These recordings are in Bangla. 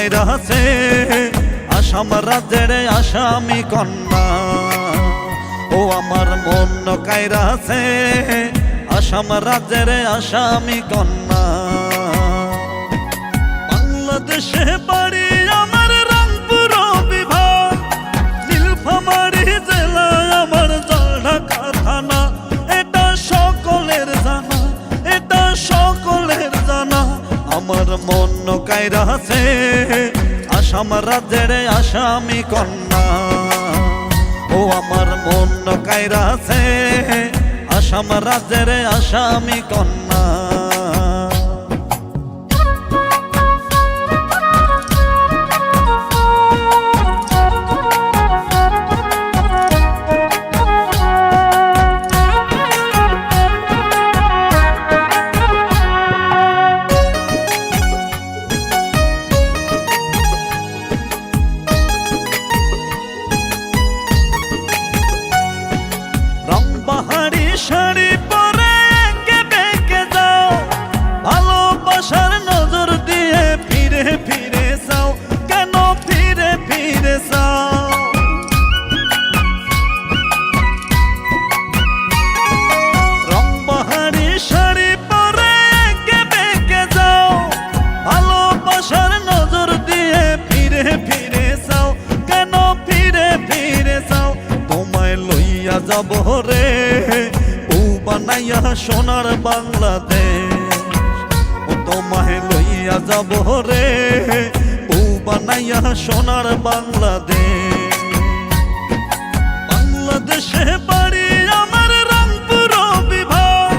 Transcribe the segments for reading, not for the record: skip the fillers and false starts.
কাইরাছে আসাম রাজ্যের আসামি কন্যা। ও আমার মন কাইরাছে আসাম রাজ্যের আসামি কন্যা। বাংলাদেশে বাড়ি আমার রংপুর বিভাগ, নীলফামারী জেলা আমার জলঢাকা থানা। এটা সকলের জানা, এটা সকলের জানা। আমার মন কাইরাছে আসাম রাজ্যের আসামি কন্যা। ও আমার মন কাইরাছে আসাম রাজ্যের আসামি কন্যা। রংবাহারি শাড়ি পরে এঁকে বেঁকে যাও, ভালোবাসার নজর দিয়ে ফিরে ফিরে যাও, কেন ফিরে ফিরে যাও? রংবাহারি শাড়ি পরে এঁকে বেঁকে যাও, ভালোবাসার নজর দিয়ে ফিরে ফিরে যাও, কেন ফিরে ফিরে যাও? তোমায় লইয়া যাব রে ও বানাইয়া সোনার বাংলাদেশ। ও তোমায় লইয়া যাব রে ও বানাইয়া সোনার বাংলাদেশ। বাংলাদেশে বাড়ি আমার রংপুর বিভাগ,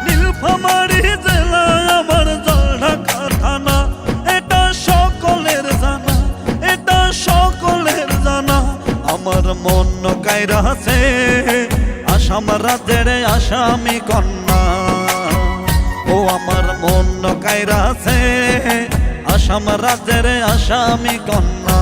নীলফামারী জেলা আমার জলঢাকা থানা। এটা সকলের জানা, এটা সকলের জানা। আমার মন কাইরাছে আসাম রাজ্যের আসামি কন্যা। ও আমার মন কাইরাছে আসাম রাজ্যের আসামি কন্যা।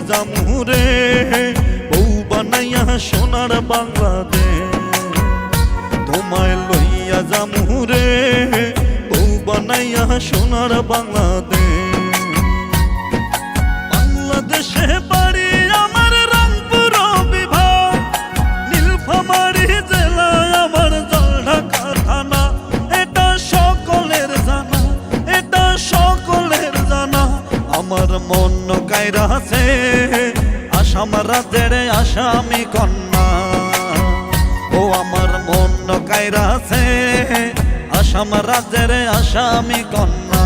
জামুরে বউ বানাইয়া সোনার বাংলাদেশ। তোমায় লইয়া জামুরে বউ বানাইয়া সোনার বাংলাদেশ। বাংলাদেশে বাড়ি আমার রংপুর বিভাগ, নীলফামারী জেলা আমার জলঢাকা থানা। এটা সকলের জানা, এটা সকলের জানা। আমার মন কাইরাছে আসাম রাজ্যের আসামি কন্যা। ও আমার মন কাইরাছে আসাম রাজ্যের আসামি কন্যা।